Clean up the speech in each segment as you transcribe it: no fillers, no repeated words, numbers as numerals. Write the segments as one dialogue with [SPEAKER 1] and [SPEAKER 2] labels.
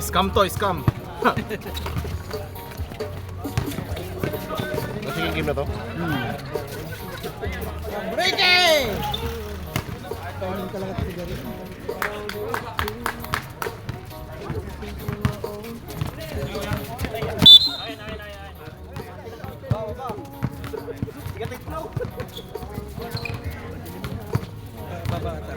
[SPEAKER 1] Scam to, scam.
[SPEAKER 2] Kasi yung game na to?
[SPEAKER 3] Breaking! Tawagin talaga ito sigari. Babata.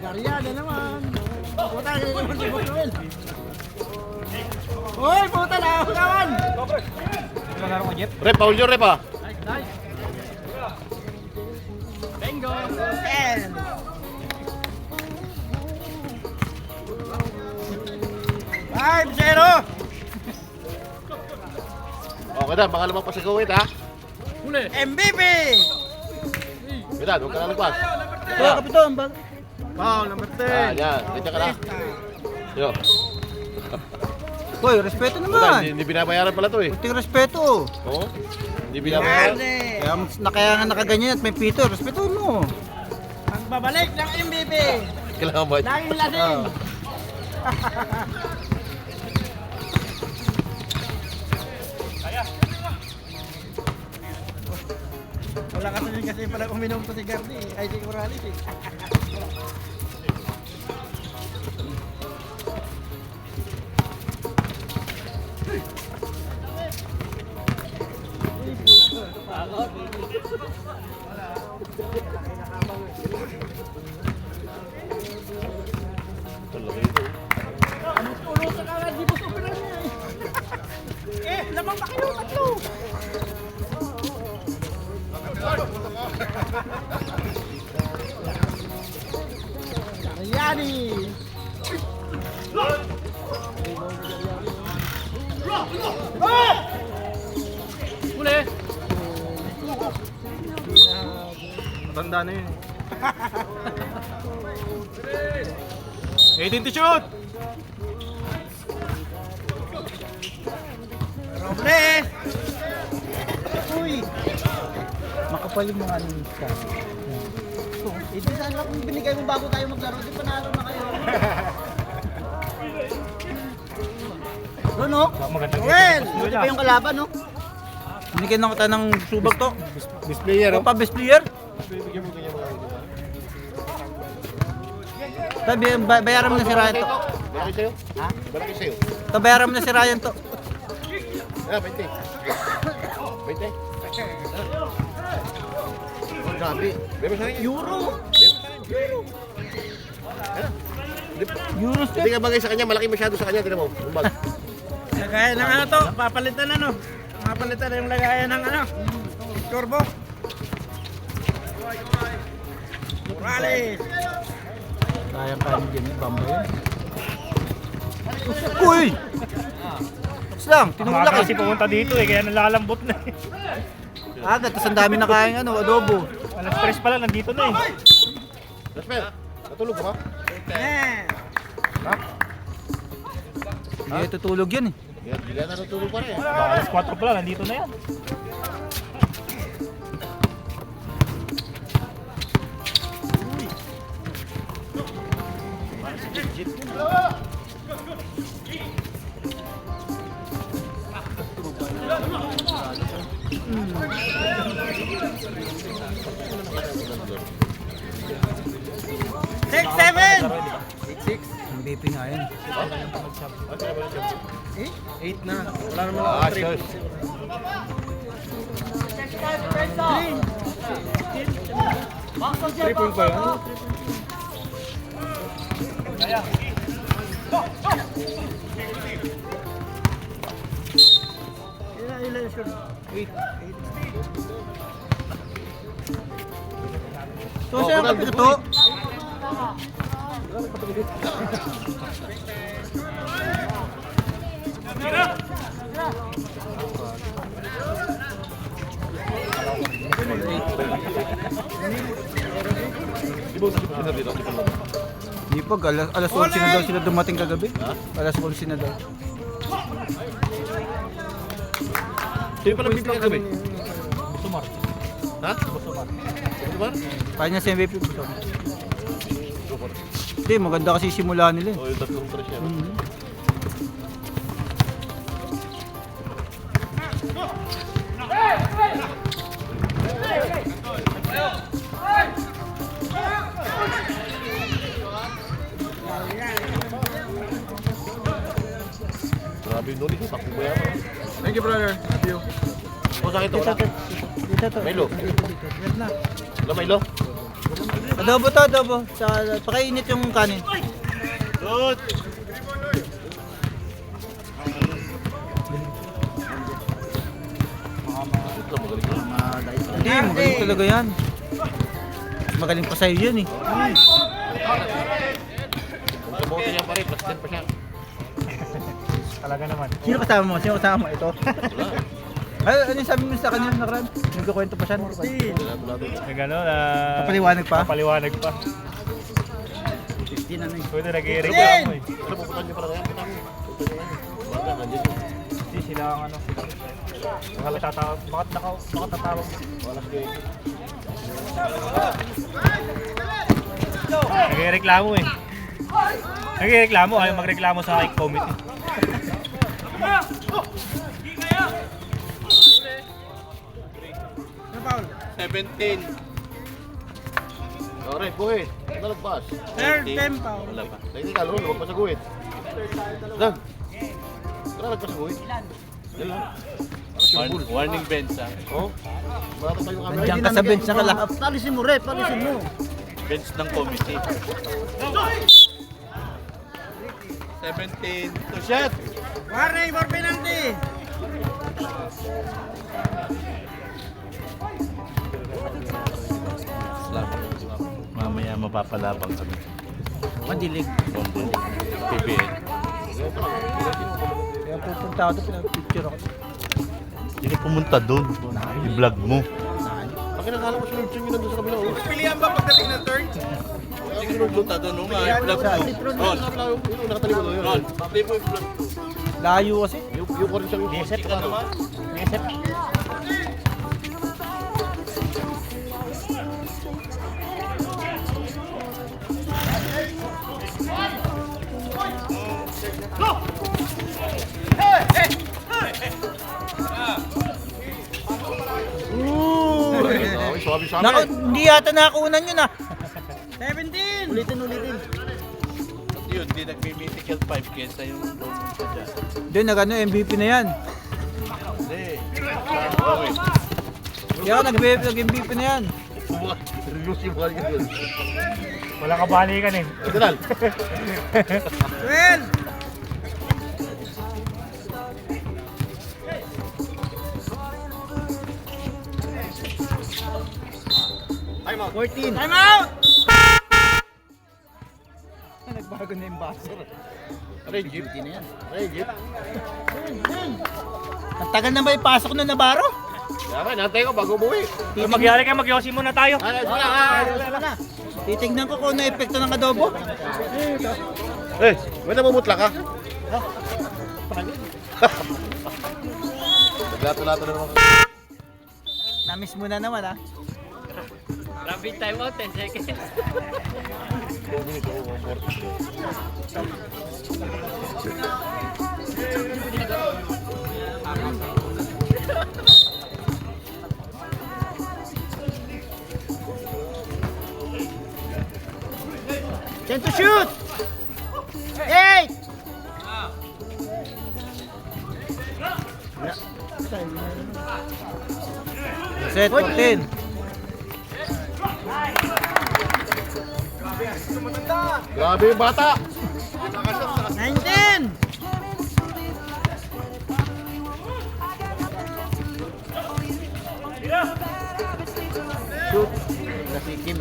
[SPEAKER 3] Garyada naman. Puta, ganyan naman si Boss Noel. Uy, puta na ako kawan.
[SPEAKER 1] Maglaro ko, Jeff.
[SPEAKER 2] Rep, Paul yung rep ah.
[SPEAKER 1] Nice. Bingo.
[SPEAKER 3] And 5-0.
[SPEAKER 2] Okay na, baka lumang pasagawin ha.
[SPEAKER 1] Huli.
[SPEAKER 3] MVP.
[SPEAKER 2] Bidad, huwag ka na lagpas.
[SPEAKER 3] Oh, kapiton.
[SPEAKER 1] Foul, number
[SPEAKER 2] Ah,
[SPEAKER 1] 10.
[SPEAKER 2] yan. Ganyan ka na. Yo.
[SPEAKER 3] Hoy, respeto
[SPEAKER 2] Puta,
[SPEAKER 3] naman.
[SPEAKER 2] hindi binabayaran pala to eh.
[SPEAKER 3] Puting respeto.
[SPEAKER 2] Oo. Hindi binabayaran.
[SPEAKER 3] Kaya nga nakaganyan at may pito, respeto mo.
[SPEAKER 4] Ang babalik ng MVP,
[SPEAKER 2] Kailangan ba?
[SPEAKER 4] laging lasing.
[SPEAKER 3] Wala kasi pala uminom to si Gardy, ay si Corrales eh.
[SPEAKER 4] Ulo sa kanan, di mo superan niya eh. Lamang pa kayo, tatlo.
[SPEAKER 3] Aryani!
[SPEAKER 1] Huli. Matanda na yun. 18 to shoot.
[SPEAKER 3] Robles! Uy! Makapal yung mga nisa. Eh, di sana kung binigay mo bago tayo maglaro, di panalo na kayo. Ano? Well, buti pa yung kalaban, no? Binigyan na kita ng subag to.
[SPEAKER 2] Best player
[SPEAKER 3] Ano pa, best player? Bayaran mo na si Ryan to.
[SPEAKER 2] Malaki sa'yo?
[SPEAKER 3] Ha?
[SPEAKER 2] Malaki sa'yo?
[SPEAKER 3] To, bayaran mo na si Ryan to.
[SPEAKER 2] Ah, 20. 20. Oh, grabe. Bebe sa rin.
[SPEAKER 3] Euro!
[SPEAKER 2] Bebe sa rin. Euro. Ano?
[SPEAKER 3] Euros
[SPEAKER 2] Hindi ka bagay sa kanya, malaki masyado sa kanya. Tignan mo, umbag.
[SPEAKER 4] Lagayan ng ano to, papalitan ano. Papalitan na yung lagayan ng ano. Turbo. Morales.
[SPEAKER 3] Sayang kanin din, bamba yun. Uy! Tapos lang, tinulak
[SPEAKER 1] Kasi
[SPEAKER 3] eh.
[SPEAKER 1] pumunta dito eh, kaya nalalambot na eh.
[SPEAKER 3] Agad, tapos ang dami na kayang ano, adobo.
[SPEAKER 1] Alas 3 pala, nandito na eh.
[SPEAKER 2] Rasmel, natulog ka ba?
[SPEAKER 4] Yeah.
[SPEAKER 3] Hindi tutulog yan eh.
[SPEAKER 2] Yan na natulog pa rin.
[SPEAKER 1] Alas 4 pala, nandito na yan.
[SPEAKER 4] Six, seven.
[SPEAKER 3] MVP nga yan.
[SPEAKER 1] 8 na. Wala naman
[SPEAKER 2] Ah, sure.
[SPEAKER 4] Ilan yung score?
[SPEAKER 3] So siya ang kapito to.
[SPEAKER 2] Di ba usap kita dito?
[SPEAKER 3] Di pa, alas 11 na daw sila dumating kagabi. Alas 11 na daw.
[SPEAKER 2] Sino pala bibigyan kami? Ha? Ito ba?
[SPEAKER 3] Kaya niya si MVP. Hindi, maganda kasi simula nila eh.
[SPEAKER 2] O yung tatlong tres yan. Grabe yung nulit. Takbo ba yan?
[SPEAKER 1] Thank you, brother. Love you.
[SPEAKER 2] O sa akin to, wala?
[SPEAKER 3] Dito to.
[SPEAKER 2] Milo.
[SPEAKER 3] Dito. Yan na.
[SPEAKER 2] Wala Milo?
[SPEAKER 3] Adobo to, adobo. Pakainit yung kanin.
[SPEAKER 2] Good! Ito, magaling na.
[SPEAKER 3] Hindi, magaling talaga yan. Magaling pa sa'yo yun eh.
[SPEAKER 2] Kung kabote niya pa rin, plus 10 pa siya.
[SPEAKER 1] Talaga naman.
[SPEAKER 3] Sino kasama mo? Sino kasama mo? Ito.
[SPEAKER 2] Wala.
[SPEAKER 3] Ay, ano yung sabi mo sa kanya nakaraan? Nagkakwento pa siya.
[SPEAKER 2] Wala, wala doon.
[SPEAKER 1] May gano'n,
[SPEAKER 3] Kapaliwanag pa?
[SPEAKER 1] Kapaliwanag pa.
[SPEAKER 3] 15 ano eh.
[SPEAKER 1] Pwede nag-i-reklamo eh.
[SPEAKER 2] Ano, pupuntahan niyo pala kaya? Puntahan niyo. Puntahan niyo ngayon. Wala, nandiyan yun.
[SPEAKER 1] Hindi sila ang ano. Bakit tatawag? Bakit tatawag?
[SPEAKER 2] Wala siya.
[SPEAKER 1] Nag-i-reklamo eh. Nag-i-reklamo, ayaw magreklamo sa hike committee.
[SPEAKER 4] Ano, Paul? 17.
[SPEAKER 2] Alright, buhit. Ano nagpas?
[SPEAKER 4] 10, Paul.
[SPEAKER 2] Wala pa. Technical, ano? Huwag pa sa guhit. Dan. Tara, nagpas sa guhit. Yan lang.
[SPEAKER 5] Warning bench ah.
[SPEAKER 2] Oh. Marata tayo kami.
[SPEAKER 3] Nandiyan ka sa bench na kalahap.
[SPEAKER 6] Palisin mo, Rep. Palisin mo.
[SPEAKER 5] Bench ng committee.
[SPEAKER 4] 17.
[SPEAKER 5] To shot!
[SPEAKER 4] Warning for penalty.
[SPEAKER 5] Mamaya mapapalabang kami.
[SPEAKER 3] Madilig.
[SPEAKER 5] Bonbon. PBL.
[SPEAKER 3] Kaya pupunta ako doon, pinag-picture ako.
[SPEAKER 5] Hindi ka pumunta doon. I-vlog mo.
[SPEAKER 2] Bakit nakala ko sunod yun nandun sa kabila? Oh.
[SPEAKER 4] Pilihan ba pagdating ng turn?
[SPEAKER 5] Hindi ka pumunta doon. Nung i-vlog mo. Ron.
[SPEAKER 2] Yung nakatalikod doon.
[SPEAKER 5] Ron. Pakli mo i-vlog mo.
[SPEAKER 3] Layo kasi.
[SPEAKER 2] Yung ko rin siyang yung
[SPEAKER 1] Isip
[SPEAKER 2] ka naman.
[SPEAKER 1] Isip.
[SPEAKER 2] Ay, sabi sa
[SPEAKER 3] Naku,
[SPEAKER 2] amin.
[SPEAKER 3] hindi yata nakakunan yun ah.
[SPEAKER 4] 17.
[SPEAKER 6] Ulitin.
[SPEAKER 5] Yun, di nagme-mythical 5 kesa yung pumunta dyan.
[SPEAKER 3] Doon, nag-ano, MVP na yan.
[SPEAKER 5] Hindi. Okay.
[SPEAKER 3] Kaya nag-MVP na yan.
[SPEAKER 2] Subukan. Release yung mga yun.
[SPEAKER 1] Wala ka balikan eh.
[SPEAKER 2] General.
[SPEAKER 4] 12.
[SPEAKER 2] Time out.
[SPEAKER 6] 14.
[SPEAKER 4] Time out.
[SPEAKER 3] Nagbago na yung buzzer.
[SPEAKER 2] Aray, jeep. Aray, jeep.
[SPEAKER 3] Ang tagal na ba ipasok na Navarro?
[SPEAKER 2] Yaman, nantay ko bago buwi.
[SPEAKER 1] Magyari ka, mag-yosi muna tayo.
[SPEAKER 2] Ay, wala.
[SPEAKER 3] Titignan ko kung ano epekto ng adobo.
[SPEAKER 2] Eh, may namumutla ka? Naglato-lato na naman.
[SPEAKER 3] Namiss mo na naman ah.
[SPEAKER 6] Rapid time out, 10 seconds.
[SPEAKER 2] 2 minutes, 40.
[SPEAKER 6] Ten to shoot! 8!
[SPEAKER 3] Set 14.
[SPEAKER 2] Grabe yung bata!
[SPEAKER 6] 19!
[SPEAKER 3] Shoot. Kasi Kim.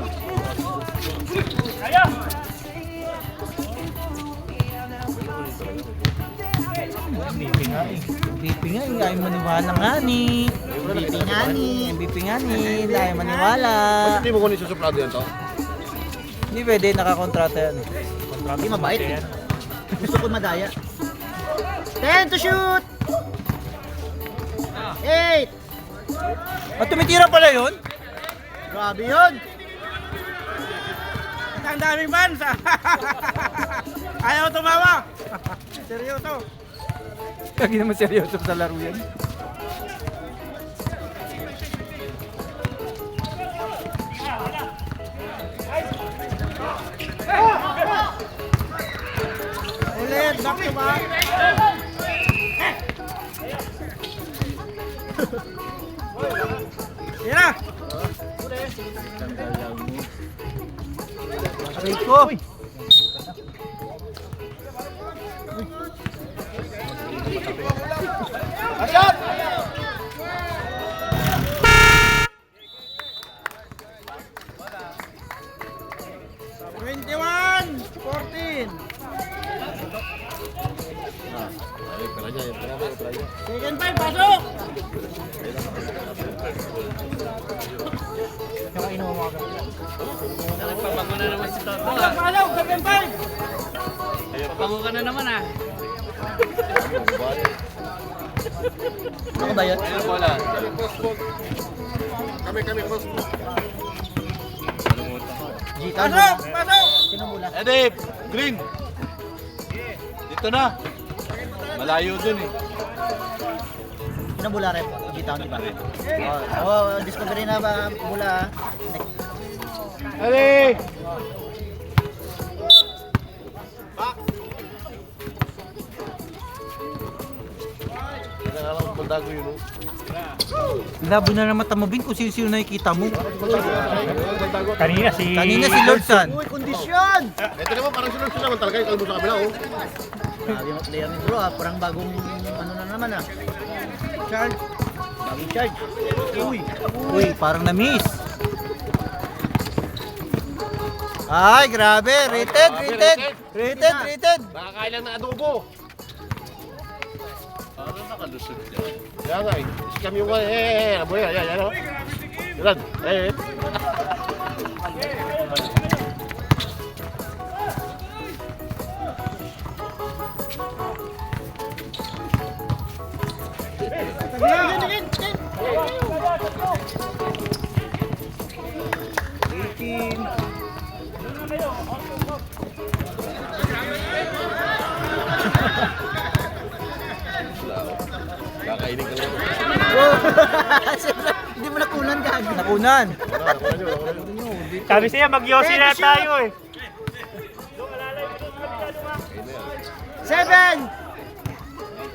[SPEAKER 1] MVP nga eh.
[SPEAKER 3] MVP nga, ayaw maniwala nga ni. MVP nga ni. MVP nga ni. Ayaw maniwala.
[SPEAKER 2] Ba't hindi mo kunin sa suplado yan to?
[SPEAKER 3] Hindi pwede, nakakontrata yan.
[SPEAKER 6] Hindi mabait eh. Gusto ko madaya. 10 to shoot! 8!
[SPEAKER 3] At tumitira pala yun?
[SPEAKER 6] Grabe yun.
[SPEAKER 4] Ang daming fans. Ayaw tumawa. Seryoso.
[SPEAKER 3] Kagi naman seryoso sa laro yan.
[SPEAKER 4] Ulit, back to back. Yan na.
[SPEAKER 3] Rico!
[SPEAKER 2] Asat!
[SPEAKER 4] 14. Second five, pasok!
[SPEAKER 5] Nagpapago na naman si Toto.
[SPEAKER 4] Pasok, second five!
[SPEAKER 5] Papago ka na naman ah.
[SPEAKER 6] Ako ba yun?
[SPEAKER 5] Ayun bola.
[SPEAKER 2] Kami, cross.
[SPEAKER 6] G-Town.
[SPEAKER 4] Pasok! Pasok!
[SPEAKER 6] Sino mula?
[SPEAKER 5] Edip! Green! Dito na. Malayo dun eh.
[SPEAKER 6] Sino mula rep? G-Town, di ba? Oh, discovery na ba mula?
[SPEAKER 2] Ali! Alam ko dago yun.
[SPEAKER 3] Labo na naman tamabin kung sino-sino nakikita mo.
[SPEAKER 1] Kanina si
[SPEAKER 3] Lordsan.
[SPEAKER 6] Uy, kondisyon!
[SPEAKER 2] Ito naman parang sunod naman talaga yung kalbo sa kabila oh.
[SPEAKER 6] Grabe yung player ni bro parang bagong ano na naman Charge. Bagong charge.
[SPEAKER 3] Uy, parang na-miss. Ay, grabe. Rated.
[SPEAKER 2] Nakakain lang ng adobo.
[SPEAKER 5] Parang nakalusot dyan.
[SPEAKER 2] Kaya nga eh. Scam yung aboy. Yan oh. Yan. Kakainin ka lang.
[SPEAKER 6] Hindi mo nakunan ka.
[SPEAKER 3] Nakunan.
[SPEAKER 1] Sabi siya mag-yosi na tayo eh.
[SPEAKER 6] 7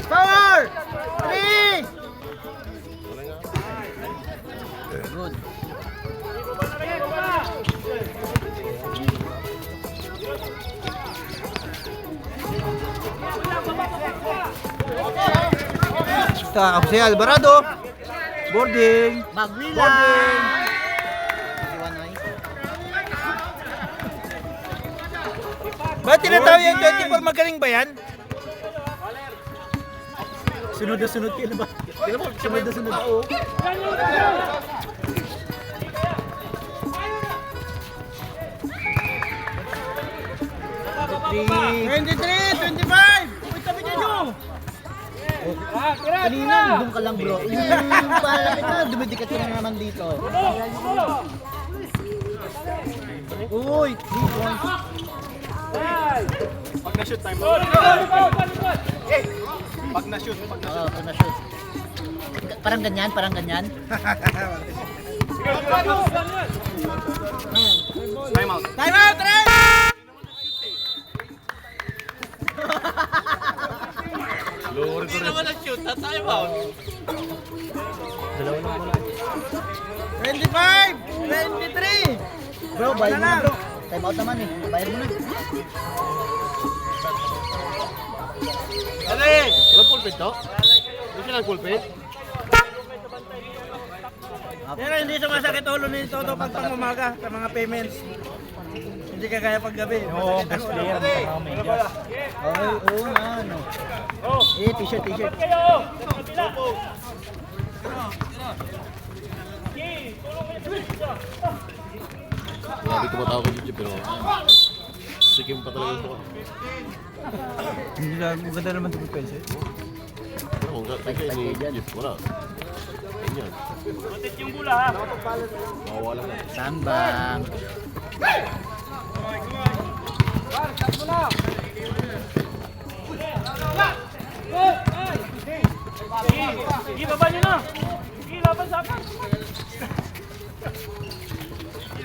[SPEAKER 6] 4 3 Good.
[SPEAKER 3] Ako si Alvarado. Boarding.
[SPEAKER 6] Magwilang.
[SPEAKER 3] Ba't tinatawag yung 24 magaling ba yan?
[SPEAKER 6] Sunod na sunod kayo na ba? Sunod na sunod.
[SPEAKER 4] 23, 25! Uy, tabi niya nyo!
[SPEAKER 6] Kanina, doon ka lang bro. Palapit na, dumidikat ka na naman dito. Uy, 3 points.
[SPEAKER 1] Pag na-shoot time. Pag na-shoot.
[SPEAKER 6] Oo, pag na-shoot. Parang ganyan, parang ganyan.
[SPEAKER 1] Time out.
[SPEAKER 4] Time out, Ren!
[SPEAKER 5] Hindi naman nag-shoot. Time out.
[SPEAKER 4] 25, 23!
[SPEAKER 6] Bro, bayad mo na bro. Time out naman eh. Bayad mo na.
[SPEAKER 5] Ali!
[SPEAKER 2] Walang pulpit to? Hindi sila pulpit?
[SPEAKER 4] Pero hindi sumasakit ulo ni Toto pag pangumaga sa mga payments. Hindi kagaya pag gabi.
[SPEAKER 1] Oo, best player. Oh my gosh.
[SPEAKER 6] Ay, oo nga, ano. T-shirt.
[SPEAKER 2] Grabe tumatawa ko dito pero sikim pa talaga ito.
[SPEAKER 3] Hindi lang, maganda naman ito pwede.
[SPEAKER 2] Kung kasi ini Jeep, wala. yan.
[SPEAKER 1] Rotate yung bola ha.
[SPEAKER 2] Mawawala na.
[SPEAKER 6] Bang.
[SPEAKER 1] Sige, baba nyo na. Sige, laban sa akin.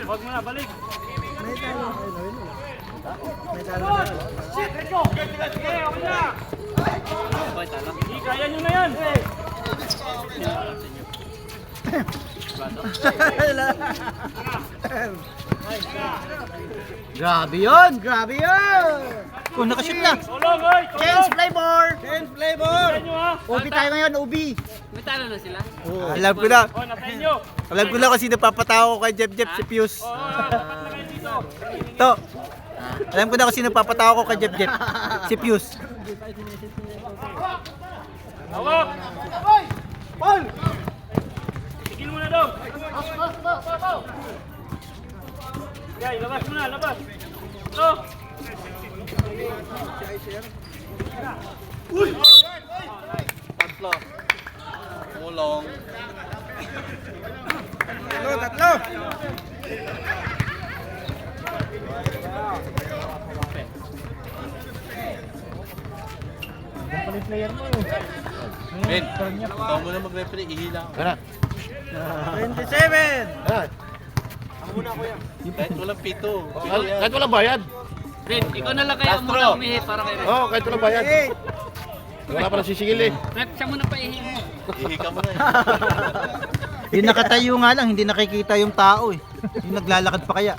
[SPEAKER 1] Huwag mo na, balik.
[SPEAKER 4] May talo.
[SPEAKER 1] Shit, let's go. Okay, okay na. Hindi, kaya nyo na yan.
[SPEAKER 6] Grabe yun! Grabe yun! Kung nakashoot na!
[SPEAKER 1] Tulong, oy.
[SPEAKER 6] Change flavor!
[SPEAKER 4] Change flavor.
[SPEAKER 1] Kaya nyo ha.
[SPEAKER 6] Ubi tayo ngayon, ubi!
[SPEAKER 3] Alam ko na.
[SPEAKER 1] O, nasa inyo.
[SPEAKER 3] Alam ko na kung sino papatawa ko kay Jeff si Pius.
[SPEAKER 1] O, tapat na kayo dito.
[SPEAKER 3] To. Alam ko na kung sino papatawa ko kay Jeff si Pius.
[SPEAKER 1] Hawak. Tigil mo na daw. Okay, labas mo na, labas. Ito.
[SPEAKER 5] Tatlo. Mulong.
[SPEAKER 4] Tatlo.
[SPEAKER 5] Ben, ikaw muna mag-referee, ihila ako.
[SPEAKER 2] Tara.
[SPEAKER 4] 27.
[SPEAKER 2] Tara.
[SPEAKER 5] Kahit walang pito.
[SPEAKER 2] Kahit walang bayad.
[SPEAKER 7] Ren, ikaw na lang kaya muna umihi para kay Ren.
[SPEAKER 2] Oo, kahit walang bayad.
[SPEAKER 4] 8.
[SPEAKER 2] Wala pa na sisigil eh.
[SPEAKER 7] Rep, siya muna pa ihi mo.
[SPEAKER 5] Ihi ka muna eh.
[SPEAKER 3] Yung nakatayo nga lang, hindi nakikita yung tao eh. Yung naglalakad pa kaya.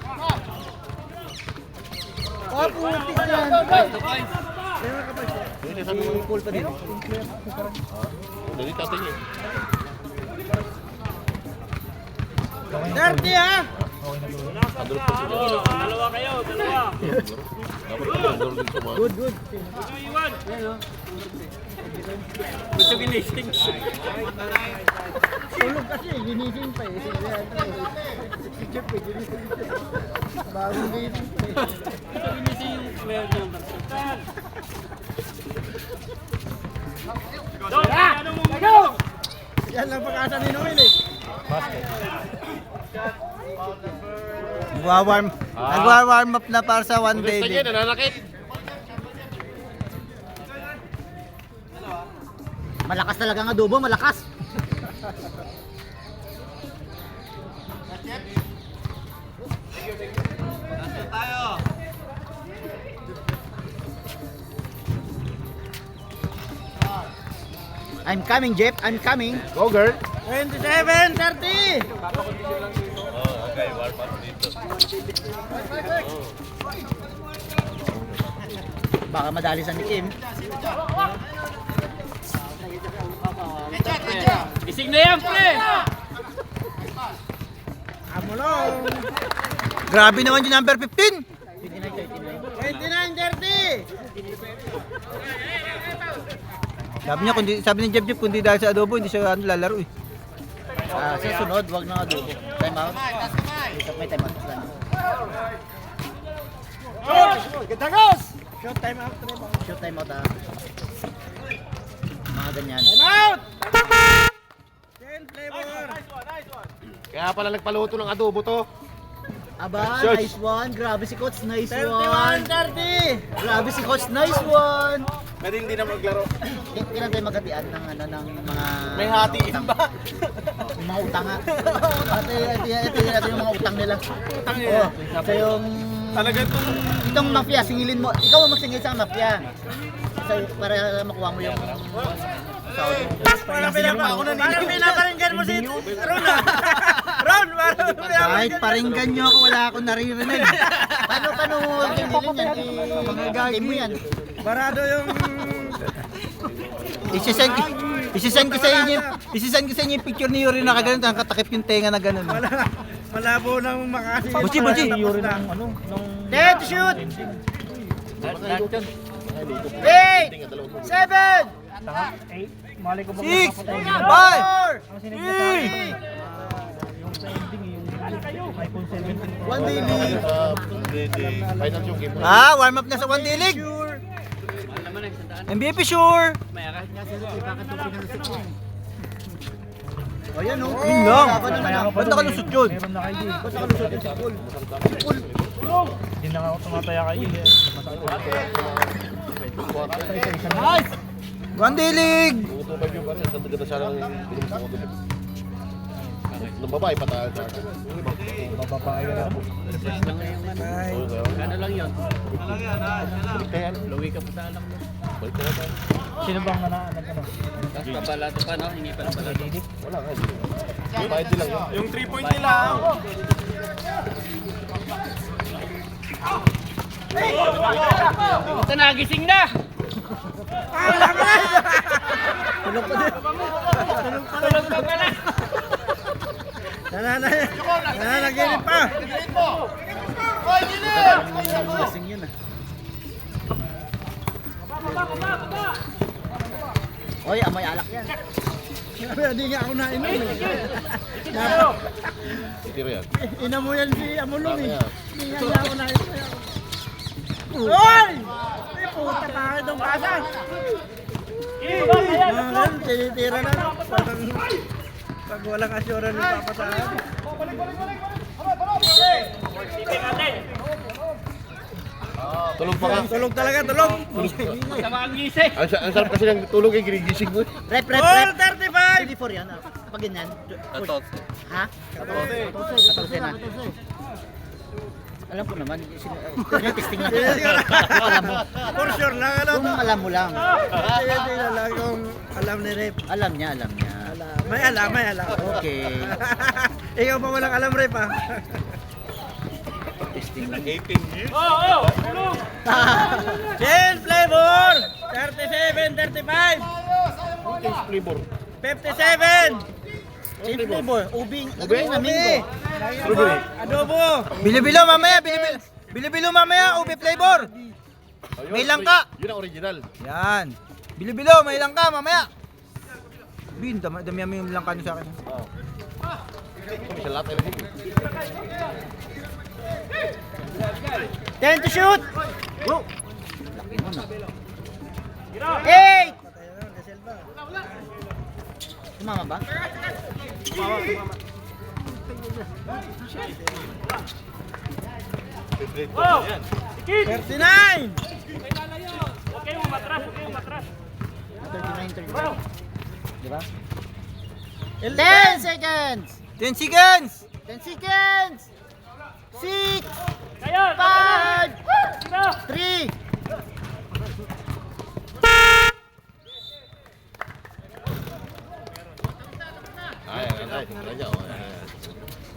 [SPEAKER 6] Oh, puti ka yan!
[SPEAKER 2] Yun, sabi mo.
[SPEAKER 6] Cool pa din.
[SPEAKER 2] Dali tatay niya.
[SPEAKER 4] 30 ha.
[SPEAKER 1] Dalawa kayo, dalawa.
[SPEAKER 2] Dapat pag-andor din sa mga.
[SPEAKER 6] Good.
[SPEAKER 1] Huwag nyo iwan.
[SPEAKER 7] Gusto ginising.
[SPEAKER 6] Tulog kasi, ginising pa eh. Si Jeff eh, ginising pa eh. Bagong ginising pa eh.
[SPEAKER 7] Gusto ginising yung player niya.
[SPEAKER 1] Dok, ano mo mo?
[SPEAKER 4] Yan lang pag-asa ni Noel eh.
[SPEAKER 3] Nagwa-warm up na para sa one day
[SPEAKER 2] Pagkasta niya,
[SPEAKER 3] league.
[SPEAKER 2] nananakit.
[SPEAKER 6] Malakas talaga ang adobo, malakas! I'm coming, Jeff. I'm coming.
[SPEAKER 2] Go girl.
[SPEAKER 4] 27, 30.
[SPEAKER 5] Okay, warm up dito.
[SPEAKER 6] Baka madali sa ni Kim.
[SPEAKER 7] Gising na yan, pre!
[SPEAKER 4] Amulong.
[SPEAKER 3] Grabe naman yung number 15.
[SPEAKER 4] 29, 30.
[SPEAKER 3] Sabi ni Jeff, kundi dahil sa adobo, hindi siya lalaro eh.
[SPEAKER 6] Sa sunod, wag na adobo. Time out. May time out.
[SPEAKER 4] Kitagos. Short time out.
[SPEAKER 6] Shoot time out ah. Mga ganyan.
[SPEAKER 4] Time out. Change flavor.
[SPEAKER 2] Kaya pala nagpaluto ng adobo to.
[SPEAKER 6] Aba,
[SPEAKER 2] Shoot.
[SPEAKER 6] nice one. Grabe si Coach, nice
[SPEAKER 4] 31,
[SPEAKER 6] one.
[SPEAKER 4] 30.
[SPEAKER 6] Grabe si Coach, nice one.
[SPEAKER 4] Pwede hindi na maglaro.
[SPEAKER 6] Kailan tayo magkatian ng ano ng mga
[SPEAKER 4] May hatiin ba?
[SPEAKER 6] Yung mga utang nga. Ito natin yung mga utang nila.
[SPEAKER 4] Utang
[SPEAKER 6] Oh, so yung
[SPEAKER 4] Talagang
[SPEAKER 6] itong mafia, singilin mo. Ikaw ang magsingil sa mafia. So, para makuha mo yung sahod mo.
[SPEAKER 4] Parang pinaparinggan mo si Ron ah. Ron, parang
[SPEAKER 3] Kahit paringgan nyo ako, wala akong naririnig.
[SPEAKER 6] Paano mo singilin yan? Mga mo yan.
[SPEAKER 4] Barado yung...
[SPEAKER 3] Isisend ko sa inyo yung picture ni Yuri na kagano'n, nakatakip yung tenga na gano'n.
[SPEAKER 4] Malabo nang makasi.
[SPEAKER 3] Buchi.
[SPEAKER 6] Dead shoot! 8! 7!
[SPEAKER 3] 6! 5!
[SPEAKER 6] 1 daily.
[SPEAKER 2] Finals yung game mo.
[SPEAKER 3] Warm up na sa one day league. MVP sure. Ayan o.
[SPEAKER 6] Yun lang.
[SPEAKER 3] Laban na naman.
[SPEAKER 6] Ba't nakalusot yun?
[SPEAKER 3] Ba't nakalusot yung si Paul? Si Paul.
[SPEAKER 1] Hindi na ako tumataya kay Ili.
[SPEAKER 3] Nice!
[SPEAKER 6] Bandilig!
[SPEAKER 2] Tutupag yung pare. Ang ganda siya ng bilis ng ulo. Nung babae pataas na.
[SPEAKER 7] Ano lang yun?
[SPEAKER 2] Kaya
[SPEAKER 7] Luwi ka pa sa alam mo.
[SPEAKER 2] balik na natin.
[SPEAKER 1] Sino bang nanaanap ano?
[SPEAKER 7] Tapos papalato pa, no? Hingi pa ng palato.
[SPEAKER 2] Wala nga. Yung bayad din lang yun.
[SPEAKER 5] Yung 3 point nila.
[SPEAKER 7] Ito na, gising na!
[SPEAKER 3] Tulog pa din.
[SPEAKER 7] Tulog ka na!
[SPEAKER 4] Nananaginip pa.
[SPEAKER 3] Lasing yun ah. Oy, amoy alak yan.
[SPEAKER 4] Hindi nga ako nainom eh.
[SPEAKER 2] Titira yan.
[SPEAKER 4] Inamuyan si Amulong eh.
[SPEAKER 2] Kaya,
[SPEAKER 4] Hindi nga ako nainom. Hoy! Ay, puta tayo itong pasa. Ngayon, tinitira na. Parang pag walang assurance ng papasahan.
[SPEAKER 2] tulog pa nga.
[SPEAKER 4] Tulog talaga, tulog.
[SPEAKER 7] Sama ang gising!
[SPEAKER 2] Ang sarap kasi ng tulog ay ginigising mo.
[SPEAKER 3] Rep, rep,
[SPEAKER 4] All
[SPEAKER 3] rep.
[SPEAKER 4] 35!
[SPEAKER 3] 24 yan ah. Pag ganyan.
[SPEAKER 5] Tatot.
[SPEAKER 3] Ha? 14 na. Alam ko naman. Testing lang. Kung alam mo.
[SPEAKER 4] For sure lang, ano?
[SPEAKER 3] Kung alam mo lang.
[SPEAKER 4] Hindi na lang kung alam ni Rep.
[SPEAKER 3] Alam niya, alam niya.
[SPEAKER 4] May alam, may alam.
[SPEAKER 3] Okay.
[SPEAKER 4] Ikaw pa walang alam, Rep, ha?
[SPEAKER 3] Testing lang.
[SPEAKER 5] 18 years.
[SPEAKER 4] Change flavor! 37, 35,
[SPEAKER 2] Flavor.
[SPEAKER 4] 57!
[SPEAKER 3] Change flavor. Ubing. Ubing na mingo.
[SPEAKER 2] Strawberry.
[SPEAKER 4] Adobo!
[SPEAKER 6] Bilo-bilo mamaya, bilo-bilo. Bilo-bilo mamaya, ube flavor.
[SPEAKER 2] Ayun,
[SPEAKER 6] May langka.
[SPEAKER 2] Yun ang original.
[SPEAKER 6] Yan. Bilo-bilo, may langka mamaya. Bin, damihan mo yung langka niyo sa akin.
[SPEAKER 2] Kami sa lahat ay naging.
[SPEAKER 3] 10 to shoot. Bro. Laki mo na. 8. Sumama ba?
[SPEAKER 1] Wow! Ikit!
[SPEAKER 4] 39!
[SPEAKER 1] Huwag kayong matras, huwag kayong matras.
[SPEAKER 3] 39, 39. Diba? 10 seconds.
[SPEAKER 6] 10 seconds!
[SPEAKER 3] 10 seconds. 6,
[SPEAKER 1] Kaya!
[SPEAKER 3] 5,
[SPEAKER 1] Sino?
[SPEAKER 3] 3.
[SPEAKER 2] Ay, tingnan niya.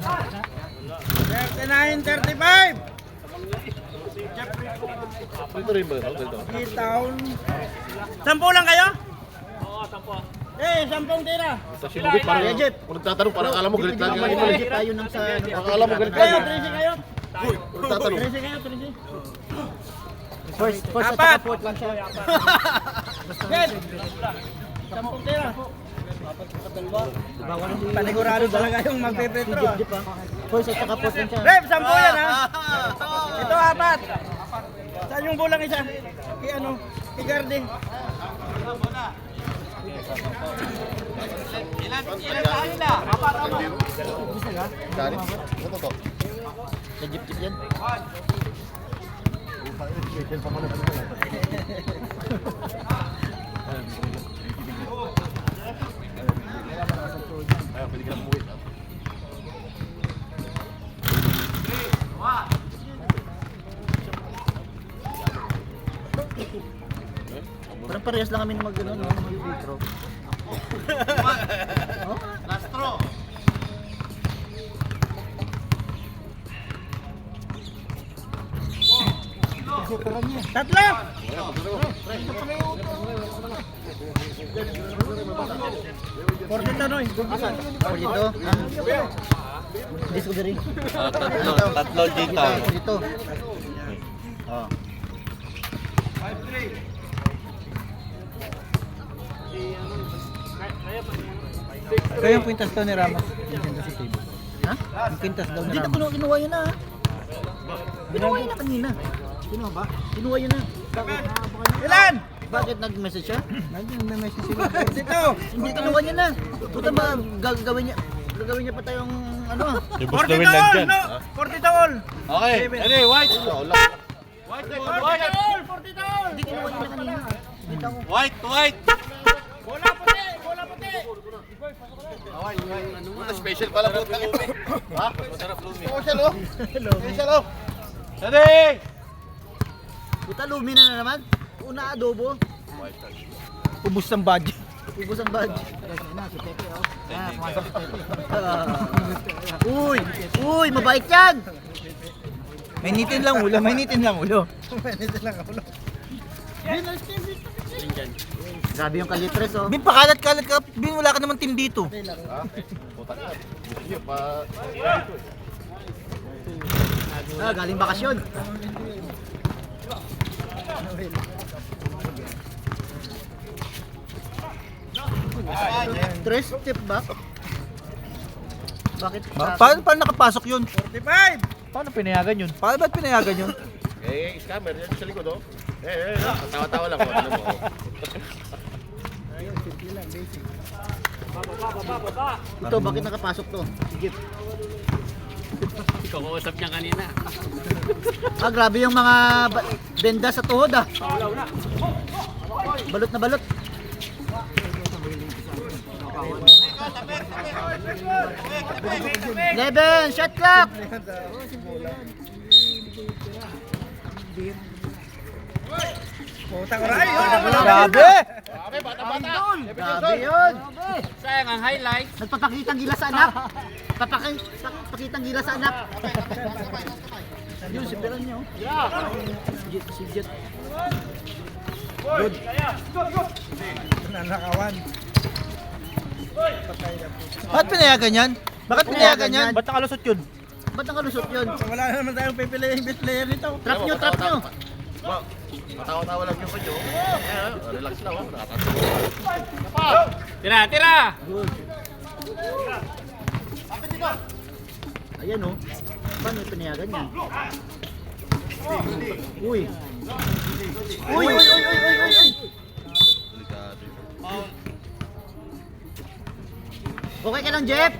[SPEAKER 4] 39, 35!
[SPEAKER 2] Dito rin ba? Dito.
[SPEAKER 4] Town. 10 lang kayo?
[SPEAKER 1] Oo, 10.
[SPEAKER 4] Eh, 10 tira.
[SPEAKER 2] Sa sinugit parang,
[SPEAKER 3] Kuya Jeff.
[SPEAKER 2] kung nagtatanong, parang alam mo galit lagi kayo.
[SPEAKER 3] Legit tayo nang sa...
[SPEAKER 2] Parang alam mo galit
[SPEAKER 4] Kayo,
[SPEAKER 2] lagi.
[SPEAKER 4] 13 kayo?
[SPEAKER 2] Kung nagtatanong.
[SPEAKER 4] 13 kayo, 13.
[SPEAKER 3] First at
[SPEAKER 4] Apat.
[SPEAKER 3] saka fourth lang siya.
[SPEAKER 4] Yes! 10 tira. Panigurado talaga yung magpe-petro.
[SPEAKER 3] Di ba? First at saka fourth lang siya.
[SPEAKER 4] Rep, 10 yan ha. Ito 4. Saan yung bulang isa? Kay ano? Kay Garde.
[SPEAKER 2] Dali. Ito to.
[SPEAKER 3] Sa jeep-jeep yan.
[SPEAKER 2] Ay, pwede ka na umuwi.
[SPEAKER 3] Parang parehas lang kami na mag-ano, no? Mag-vitro.
[SPEAKER 4] Tatlo! Porto Tanoy.
[SPEAKER 3] Asan? Ako dito. Discovery.
[SPEAKER 5] Tatlo dito.
[SPEAKER 3] Ako dito. Oh.
[SPEAKER 6] Kaya yung kwintas daw ni Ramos. Yung kwintas si Tibo.
[SPEAKER 3] Ha?
[SPEAKER 6] Yung kwintas daw ni
[SPEAKER 3] Hindi na
[SPEAKER 6] Ramos.
[SPEAKER 3] kinuha yun na. Ginawa yun na kanina. Sino ba?
[SPEAKER 6] Kinuha yun na. Bakit?
[SPEAKER 4] Ilan?
[SPEAKER 6] Bakit nag-message siya?
[SPEAKER 3] Nandiyan may message sila.
[SPEAKER 4] Dito.
[SPEAKER 6] Hindi kinuha niya na. Puta ba, gagawin niya pa tayong ano ah.
[SPEAKER 4] 40 to all, no? 40 to all.
[SPEAKER 5] Okay, ready, white.
[SPEAKER 4] White to all, 40 to all.
[SPEAKER 6] Hindi kinuha niya na kanina. Kita ko.
[SPEAKER 5] White, white.
[SPEAKER 4] Bola puti, bola puti.
[SPEAKER 2] Special pala po. Ha?
[SPEAKER 5] Masarap lumi.
[SPEAKER 2] Special oh. Special oh.
[SPEAKER 5] Ready!
[SPEAKER 6] Puta, lumi na naman. Una adobo.
[SPEAKER 3] Ubus ng budget.
[SPEAKER 6] Ubus ang badge. Uy! Uy! Mabait yan!
[SPEAKER 3] Mainitin lang ulo, mainitin lang ulo.
[SPEAKER 6] Grabe yung kalitres oh.
[SPEAKER 3] Bin, pakalat-kalat ka. Bin, wala ka naman team dito.
[SPEAKER 2] Puta ka. Sige pa.
[SPEAKER 6] Ah, galing bakasyon. Tres step back. Bakit?
[SPEAKER 3] Paano nakapasok yun?
[SPEAKER 4] 45.
[SPEAKER 3] Paano pinayagan yun? Paano ba't pinayagan yun?
[SPEAKER 2] Scammer yan sa likod oh. Tawa-tawa lang oh. Ano mo?
[SPEAKER 6] Ito, bakit nakapasok to? Sige.
[SPEAKER 7] Kukusap niya kanina.
[SPEAKER 6] Ah, grabe yung mga benda sa tuhod ah. Balot na balot. Eleven, shot clock!
[SPEAKER 4] Puta ko rin. Yun,
[SPEAKER 3] Grabe!
[SPEAKER 6] Grabe yun!
[SPEAKER 7] Sayang ang highlight.
[SPEAKER 6] Nagpapakitang gila sa anak! Papakitang gila sa anak! Yun, sipiran niyo. Si Jet.
[SPEAKER 4] Nanakawan.
[SPEAKER 3] Bakit pinayagan yan? Bakit pinayagan yan? Ba't nakalusot yun?
[SPEAKER 6] Ba't nakalusot yun?
[SPEAKER 4] Wala na naman tayong pipiliin best player nito.
[SPEAKER 6] Trap nyo, trap nyo!
[SPEAKER 2] Matawa-tawa lang yung kanyo. Relax lang oh. Nakatawa.
[SPEAKER 7] Tira, tira!
[SPEAKER 6] Ayan o. Paano yung pinayagan niya? Uy! Uy! Uy! Uy! Uy! Uy! Uy! Uy! Okay ka lang, Jeff?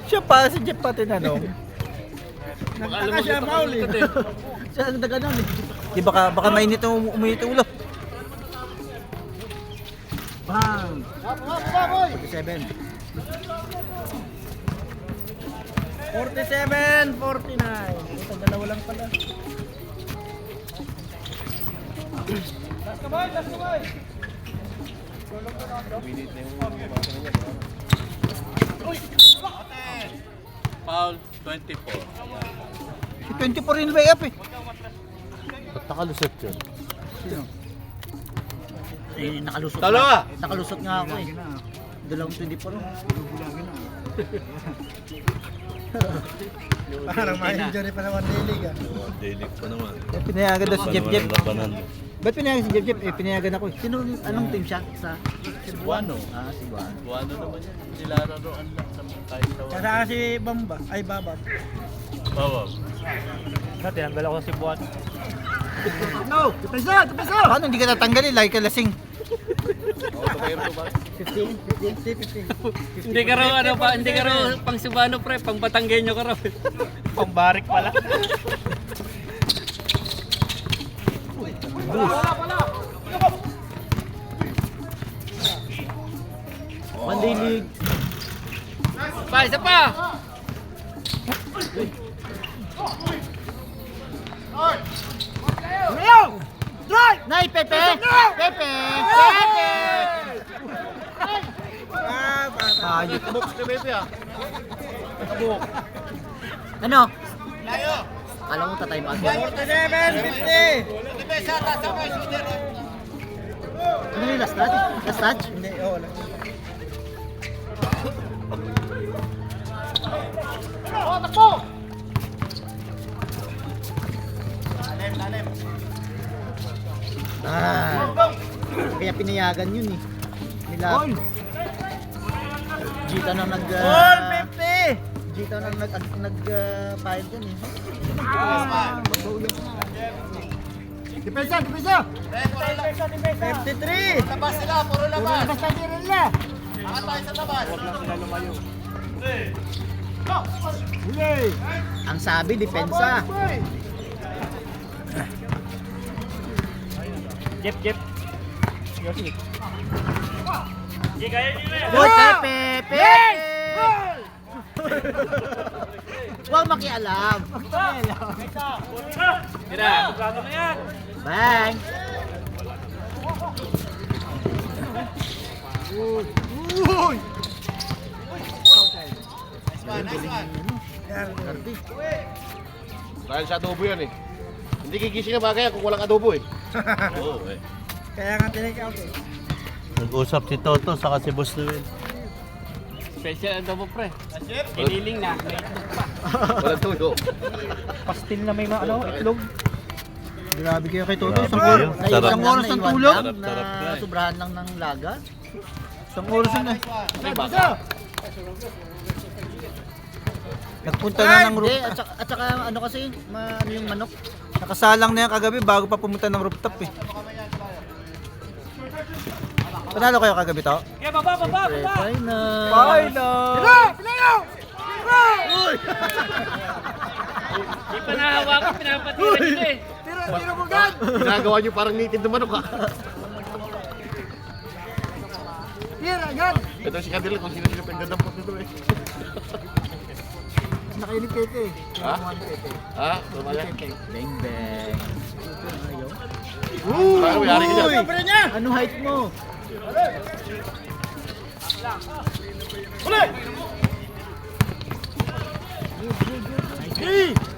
[SPEAKER 3] Siya pa, si Jeff pa tinanong.
[SPEAKER 4] Nagtaka siya, Paul eh.
[SPEAKER 6] Siya ang nagaganon eh.
[SPEAKER 3] Di baka mainit ang uminit ang ulo.
[SPEAKER 6] Bang! 47.
[SPEAKER 4] 47, 49. Ito, dalawa lang pala.
[SPEAKER 5] Foul, 24.
[SPEAKER 3] Si 24 rin way up eh.
[SPEAKER 2] Ba't nakalusot yun?
[SPEAKER 6] Eh, nakalusot
[SPEAKER 5] Dalawa!
[SPEAKER 6] nga. Nakalusot nga ako eh. Dalawang 24.
[SPEAKER 4] Parang ma-injury pa naman nilig ah.
[SPEAKER 5] Daily pa naman.
[SPEAKER 3] Pinayagan daw si Jeff Jeff.
[SPEAKER 5] Labanan.
[SPEAKER 3] Ba't pinayagan si Jeff Jeff? Eh, pinayagan ako eh.
[SPEAKER 6] Sino, anong team siya? Sa
[SPEAKER 5] Buwano.
[SPEAKER 6] Ah, si Juan.
[SPEAKER 5] Buwano naman yan. Nilalaroan lang sa mga kahit sa
[SPEAKER 4] Kasi si Bamba, ay Babak.
[SPEAKER 5] Bawag.
[SPEAKER 3] Tinanggal ako sa Cebuan.
[SPEAKER 6] No! Depensa! Depensa!
[SPEAKER 3] Paano hindi ka tatanggalin? Lagi ka lasing.
[SPEAKER 7] Hindi ka raw ano pa, hindi ka raw pang Subano pre, pang Batanggenyo ka raw.
[SPEAKER 3] Pangbarik pala.
[SPEAKER 6] One day league.
[SPEAKER 7] Pa, isa pa!
[SPEAKER 6] Nay, Pepe! Pepe! Pepe!
[SPEAKER 3] Ayot.
[SPEAKER 2] Box ni baby ah.
[SPEAKER 6] Ano? Alam mo tatay mo agad.
[SPEAKER 4] 47, 50.
[SPEAKER 6] Ano yung last touch? Last touch?
[SPEAKER 4] Hindi, oo.
[SPEAKER 6] Ah. Kaya pinayagan yun eh. Nila. Gita na nag...
[SPEAKER 4] All 50!
[SPEAKER 6] Dito na nag-file dyan eh.
[SPEAKER 3] Depensa, depensa!
[SPEAKER 6] 53!
[SPEAKER 2] Labas sila, puro labas.
[SPEAKER 3] Basta di rin na!
[SPEAKER 2] Angat tayo sa labas.
[SPEAKER 3] Huli!
[SPEAKER 6] Ang sabi, depensa.
[SPEAKER 1] Jep, Jep. Yosi. Hindi kaya nyo na yan.
[SPEAKER 6] Boy, Pepe! Pepe! Huwag makialam.
[SPEAKER 1] Tira. Sigurado na yan.
[SPEAKER 6] Bang!
[SPEAKER 3] Uy!
[SPEAKER 6] Garbi.
[SPEAKER 2] Dahil sa adobo yan eh. Hindi gigising na bagay kung walang adobo eh.
[SPEAKER 5] Oo eh.
[SPEAKER 4] Kaya nga tinake-out eh.
[SPEAKER 5] Nag-usap si Toto saka si Boss Noel.
[SPEAKER 7] Special adobo pre. Giniling na. May itlog pa.
[SPEAKER 2] Walang tulo.
[SPEAKER 3] Pastil na may itlog.
[SPEAKER 6] Grabe kayo kay Toto.
[SPEAKER 5] Grabe yun. Sarap.
[SPEAKER 6] Isang oras ng tulog
[SPEAKER 5] Sarap, sarap na
[SPEAKER 6] na
[SPEAKER 5] eh.
[SPEAKER 6] sobrahan lang ng laga. Isang oras na.
[SPEAKER 3] Nagpunta na ng
[SPEAKER 6] Hindi,
[SPEAKER 3] rooftop.
[SPEAKER 6] at saka ano kasi, ano yung manok.
[SPEAKER 3] Nakasalang na yan kagabi bago pa pumunta ng rooftop eh. Panalo kayo kagabi to?
[SPEAKER 1] Kaya baba, baba, baba.
[SPEAKER 6] Final.
[SPEAKER 3] Final!
[SPEAKER 7] Di pa nahawakan, pinapatira nila eh.
[SPEAKER 3] Tira mo gan!
[SPEAKER 2] Ginagawa nyo parang native na manok ah.
[SPEAKER 3] Tira gan!
[SPEAKER 2] Ito si Kadil kung sino-sino pagdadampot nito eh.
[SPEAKER 3] Nakainip Pepe.
[SPEAKER 2] Ha? Ha? Tumaya?
[SPEAKER 6] Bang bang.
[SPEAKER 2] Parang may hari ka dyan.
[SPEAKER 6] Ano height mo?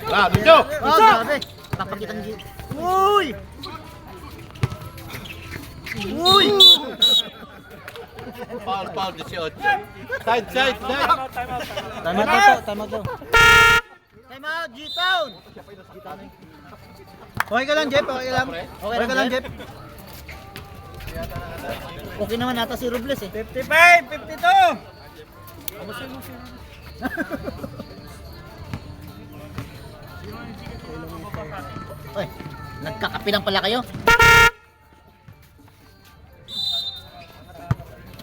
[SPEAKER 2] Ah, dito!
[SPEAKER 6] Oh, grabe. Papakitang Uy! Uy!
[SPEAKER 5] Foul, foul, 18. Side, side, side.
[SPEAKER 3] Tama to, tama to.
[SPEAKER 6] Time out, G-Town!
[SPEAKER 3] Okay ka lang, Jeff. Okay lang. Okay ka lang, Jeff.
[SPEAKER 6] Okay naman nata si Robles eh.
[SPEAKER 4] 55, 52!
[SPEAKER 6] Oy, nagkakapi lang pala kayo.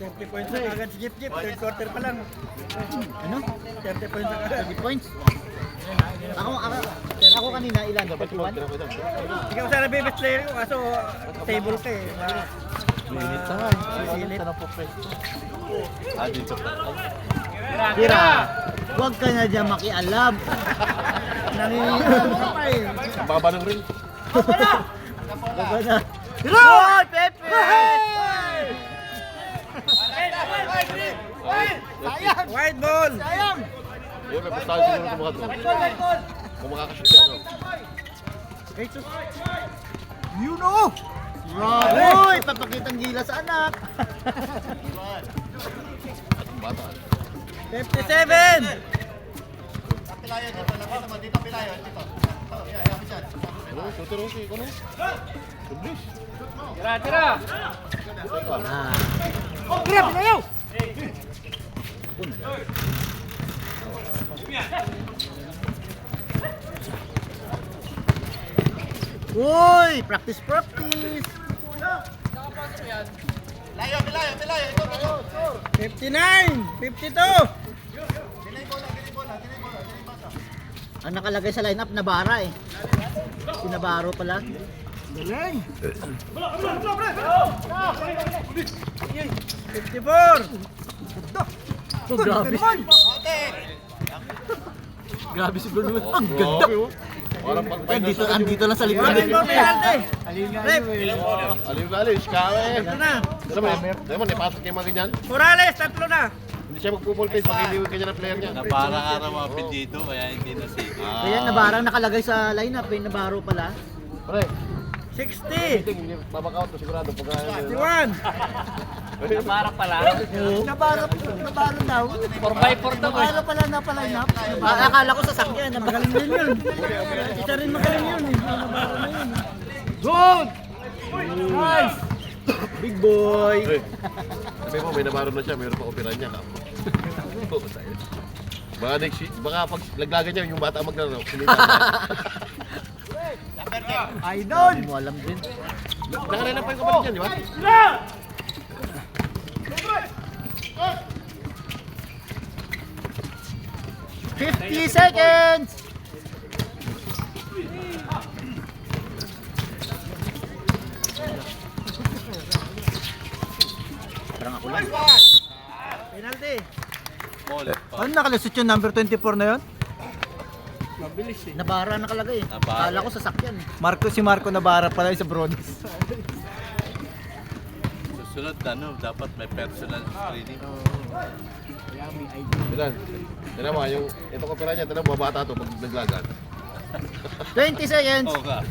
[SPEAKER 4] 30 points na agad si Jeep Jeep. Third quarter pa lang.
[SPEAKER 6] Ano?
[SPEAKER 4] 30 points na agad.
[SPEAKER 6] 30 points. Ako kanina ilan? 31?
[SPEAKER 4] Ikaw sana best player ko kaso table ka eh.
[SPEAKER 5] Minit na nga.
[SPEAKER 4] Sisilip.
[SPEAKER 5] Ah, dito pa.
[SPEAKER 6] Tira! Huwag ka na dyan makialam.
[SPEAKER 4] Nanginginom ka pa eh.
[SPEAKER 2] Ang baba ng ring.
[SPEAKER 6] Baba na. Tira! Hoy, Pepe!
[SPEAKER 4] White ball!
[SPEAKER 2] Yun, may pustahan siguro sa mga to. Kung makakashoot siya, ano?
[SPEAKER 3] You know!
[SPEAKER 6] Uy, papakitang gila sa anak.
[SPEAKER 2] Bata.
[SPEAKER 4] 57!
[SPEAKER 2] Ano? Shooter mo si Kono? Sublis.
[SPEAKER 7] Tira, tira.
[SPEAKER 6] Ah.
[SPEAKER 3] Tira, pinayaw!
[SPEAKER 6] Uy, practice, practice.
[SPEAKER 4] 59! 52!
[SPEAKER 6] Ang nakalagay sa lineup, Nabara eh. Si Navarro pala.
[SPEAKER 3] Galing!
[SPEAKER 4] 54!
[SPEAKER 6] Oh, grabe. Grabe si Bruno. Ang ganda.
[SPEAKER 2] Grabe, oh. Parang pag-final sa
[SPEAKER 6] Andito lang sa likod.
[SPEAKER 4] Golden ball penalty! Rep!
[SPEAKER 2] Aliw na aliw, skawe.
[SPEAKER 4] Ito na!
[SPEAKER 2] Alam mo, ipasok niya yung mga ganyan.
[SPEAKER 4] Morales, tatlo na!
[SPEAKER 2] Hindi siya magpo-full face pag hindi kanya na player niya.
[SPEAKER 5] Napara ka na mga pedido, kaya hindi na sige.
[SPEAKER 6] Kaya Navarro nakalagay sa lineup eh. Navarro pala.
[SPEAKER 2] Pre,
[SPEAKER 4] 60!
[SPEAKER 2] hindi babak out to sigurado pag
[SPEAKER 4] 61!
[SPEAKER 7] Nabara pala.
[SPEAKER 3] Nabaro daw.
[SPEAKER 7] 4x4 daw eh.
[SPEAKER 3] Nabaro pala na pala lineup.
[SPEAKER 6] Akala ko sasakyan.
[SPEAKER 4] Magaling din yun! Isa rin magaling yun eh. Nabaro na yun.
[SPEAKER 3] Good! Nice!
[SPEAKER 6] Big boy.
[SPEAKER 2] Sabi mo, may nabaro na siya, mayroon pa opera niya. Baka pag laglagan niya, yung bata maglaro, sinita pa.
[SPEAKER 3] Idol! Hindi mo alam din.
[SPEAKER 2] Nakalala pa yung kapatid niyan, di ba?
[SPEAKER 3] 50 seconds! Parang ako lang.
[SPEAKER 4] Penalty.
[SPEAKER 5] Ball.
[SPEAKER 3] Ano nakalusot yung number 24 na yun?
[SPEAKER 4] Mabilis eh.
[SPEAKER 3] Nabara nakalagay eh.
[SPEAKER 5] Nabara.
[SPEAKER 3] Kala ko sasakyan eh. Si Marco Nabara pala yung sa Bronis.
[SPEAKER 5] Susunod na, dapat may personal screening.
[SPEAKER 2] Tinan mo, yung itong opera niya, tinan mo, babata to pag naglagan.
[SPEAKER 3] 20 seconds!
[SPEAKER 5] Oo ka.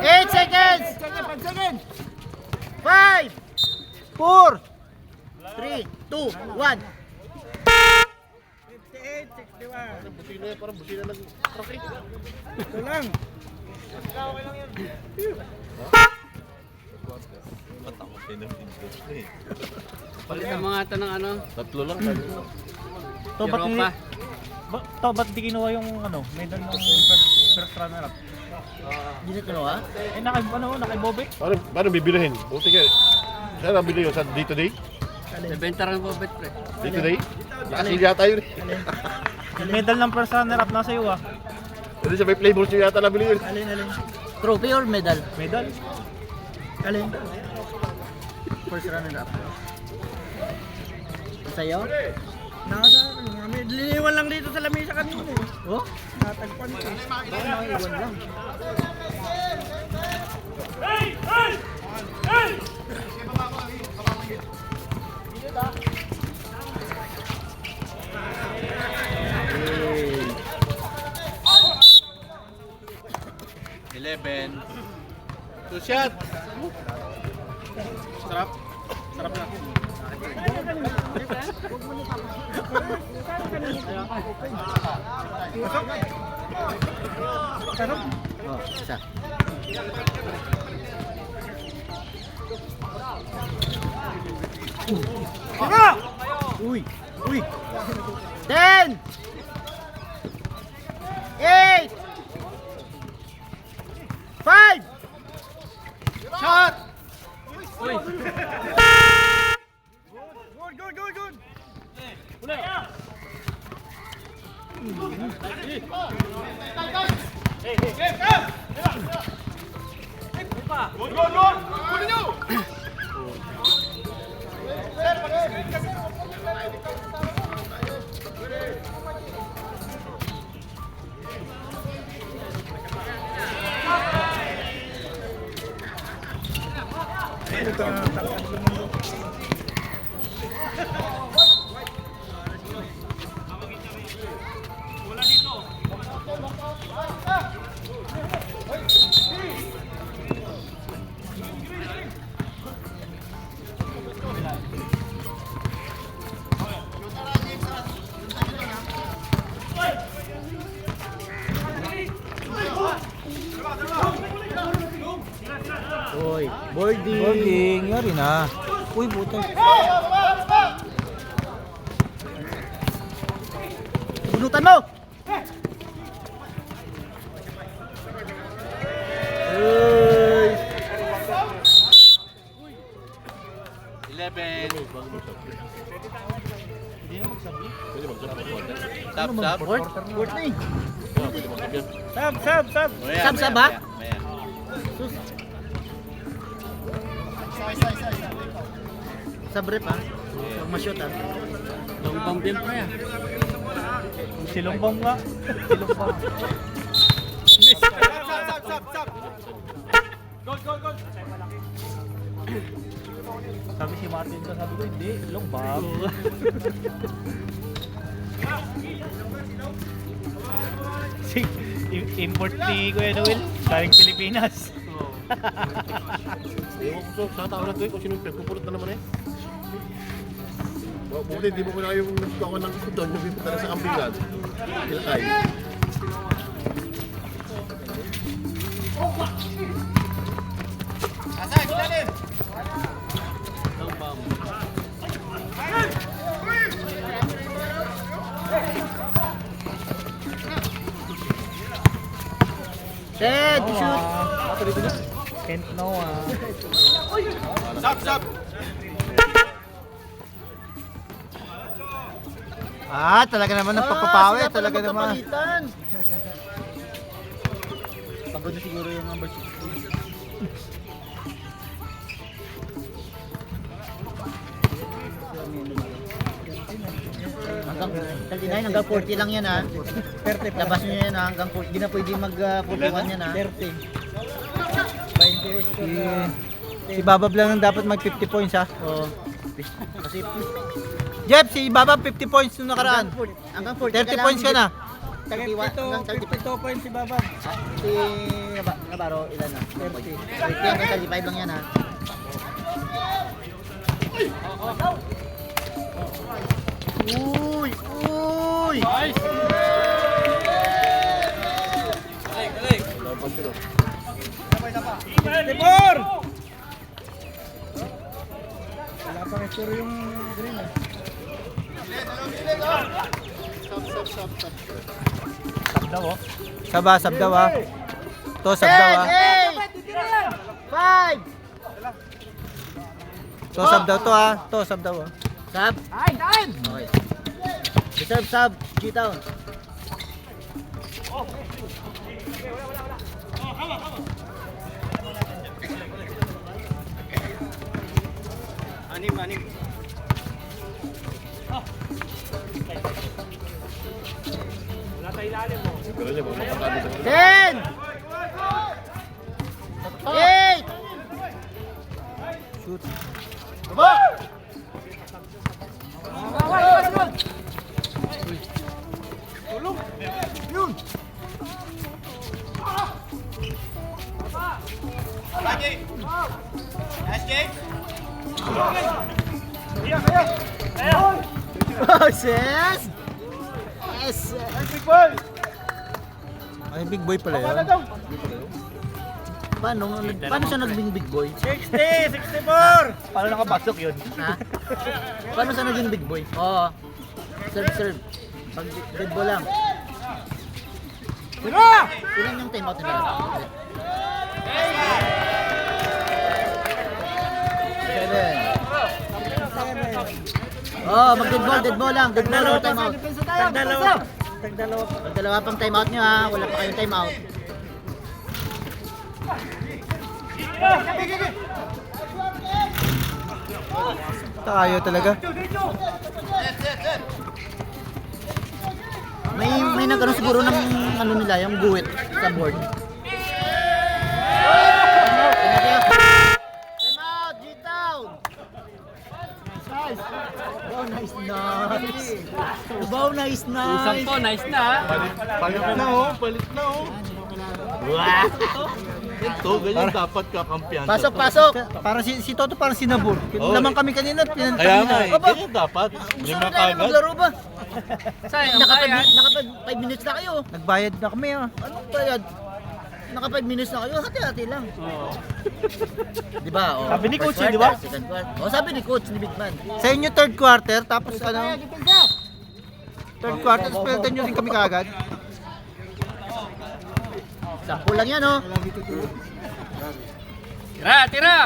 [SPEAKER 3] Eight seconds! 5, 4, 3, 2, 1.
[SPEAKER 4] 58, 61.
[SPEAKER 2] Busina, parang busina ng traffic.
[SPEAKER 4] Ito lang.
[SPEAKER 5] Ba't ako pinapindot eh?
[SPEAKER 7] Palit ang mga ito ng ano,
[SPEAKER 2] Tatlo lang.
[SPEAKER 1] To, ba't hindi, ba't di kinuha yung medal ng first runner-up?
[SPEAKER 3] Hindi na kinuha?
[SPEAKER 1] Naka-bobe?
[SPEAKER 2] Paano bibilihin? Buti ka. Saan nabili yun? Sa day-to-day?
[SPEAKER 7] nabenta rin po bet pre.
[SPEAKER 2] Day-to-day? Nakasil yata yun eh.
[SPEAKER 1] Medal ng first runner-up nasa iyo ah.
[SPEAKER 2] Hindi sa may flavors nyo yata nabili yun.
[SPEAKER 3] Alin? Trophy or medal?
[SPEAKER 1] Medal?
[SPEAKER 3] Alin? First runner up. Sa'yo?
[SPEAKER 4] Nasa akin. Liniwan lang dito sa lamesa kanina eh.
[SPEAKER 3] Oh?
[SPEAKER 4] Natagpan ko.
[SPEAKER 3] Baka nakaiwan lang. Hey.
[SPEAKER 5] 11. Two shot.
[SPEAKER 1] Sarap. Sarap na.
[SPEAKER 3] Oh, isa. Uy! 10! 8! 5! Shot!
[SPEAKER 4] Good.
[SPEAKER 3] Uy, boarding. Yari na. Uy, buto. Bunutan mo! Uy!
[SPEAKER 5] 11.
[SPEAKER 2] Pwede mag-sub.
[SPEAKER 5] Tap.
[SPEAKER 3] Board na eh.
[SPEAKER 2] Pwede mag-sub yan.
[SPEAKER 4] Sab.
[SPEAKER 3] Sab, ha?
[SPEAKER 5] Maya.
[SPEAKER 3] Sus. Sa brief ha? Huwag ma-shoot ha?
[SPEAKER 7] Long bomb din pre ah.
[SPEAKER 1] Silong bomb nga. Silong bomb. Goal. Sabi si Martin ko, sabi ko hindi, silong bomb. Import ni Kuya Noel, galing Pilipinas.
[SPEAKER 2] Ewan ko sa tao na to eh, kung sino yung pagpupulot na naman eh. Buti hindi mo ko na yung nagkawa ng doon, yung pipunta na sa kampilan. Ilakay.
[SPEAKER 6] Ted, to shoot.
[SPEAKER 1] Kent Noah.
[SPEAKER 3] Ah, talaga naman ng pagpapawi.
[SPEAKER 6] Sila pala
[SPEAKER 3] Talaga naman.
[SPEAKER 6] magkapalitan. Pagod na siguro yung number 16. Hanggang 39, hanggang 40 lang yan ha. Labas nyo yan ha, hanggang 40. Di na pwede mag-41 yan ha. 30.
[SPEAKER 3] Si Babab lang ang dapat mag 50 points ha.
[SPEAKER 6] Oo. Kasi
[SPEAKER 3] Jeff, si Babab 50 points nung nakaraan.
[SPEAKER 6] hanggang 40
[SPEAKER 3] 30 points ka na.
[SPEAKER 6] 31, hanggang 35.
[SPEAKER 4] 52 points si Babab.
[SPEAKER 6] Si Navarro, ilan na? 30. 30 hanggang 35 lang yan ha. Uy! Uy!
[SPEAKER 4] Tibor! Wala pa restore yung green eh.
[SPEAKER 1] Sab daw oh.
[SPEAKER 3] Sab daw ha. To, sab daw ha.
[SPEAKER 6] 5!
[SPEAKER 3] To, sab daw to ha. To, sab daw ha.
[SPEAKER 6] Sub? Okay. Reserve sub, G-Town.
[SPEAKER 4] Anim.
[SPEAKER 2] Pero niya, baka makakami sa
[SPEAKER 6] 10! 8!
[SPEAKER 3] Shoot.
[SPEAKER 6] Yes! Yes!
[SPEAKER 3] Ay, big boy pala yun.
[SPEAKER 6] Paano siya naging big boy?
[SPEAKER 4] 60! 64!
[SPEAKER 1] Paano nakapasok yun?
[SPEAKER 6] Ha? Paano siya naging big boy? Oo. Serve. Pag dead ball lang. Ilan yung timeout nila? Oh, mag dead ball lang. Dead ball lang timeout. Tag-dalawa pang timeout nyo ha. Wala pa kayong timeout.
[SPEAKER 3] Tayo talaga.
[SPEAKER 6] May nagkaroon siguro ng ano nila, yung guwit sa board. Timeout, G-Town! Wow, nice.
[SPEAKER 7] Isang po, nice na ha.
[SPEAKER 5] Palit na oh. Ito, ganyan dapat kakampiyan.
[SPEAKER 6] Pasok!
[SPEAKER 3] Parang si Toto parang sinabur.
[SPEAKER 5] Oh.
[SPEAKER 3] Naman kami kanina, pinantay
[SPEAKER 5] Kaya nga
[SPEAKER 3] na.
[SPEAKER 5] eh, ganyan dapat. Lima
[SPEAKER 6] Gusto na tayo
[SPEAKER 5] kagad.
[SPEAKER 6] maglaro ba?
[SPEAKER 7] Sayang,
[SPEAKER 6] Nakapag
[SPEAKER 7] kaya.
[SPEAKER 6] 5 minutes na kayo.
[SPEAKER 3] Nagbayad na kami ah.
[SPEAKER 6] Anong bayad? Naka 5 minutes na kayo, hati-hati lang. Di ba? Oh,
[SPEAKER 1] Sabi ni
[SPEAKER 6] first
[SPEAKER 1] coach eh, di ba?
[SPEAKER 6] quarter, second quarter. Oh, sabi ni coach, ni Big Man.
[SPEAKER 3] Sa inyo third quarter, tapos ano? Third quarter, tapos pinantay nyo rin kami kagad.
[SPEAKER 6] 10 lang yan, oh.
[SPEAKER 7] Tira!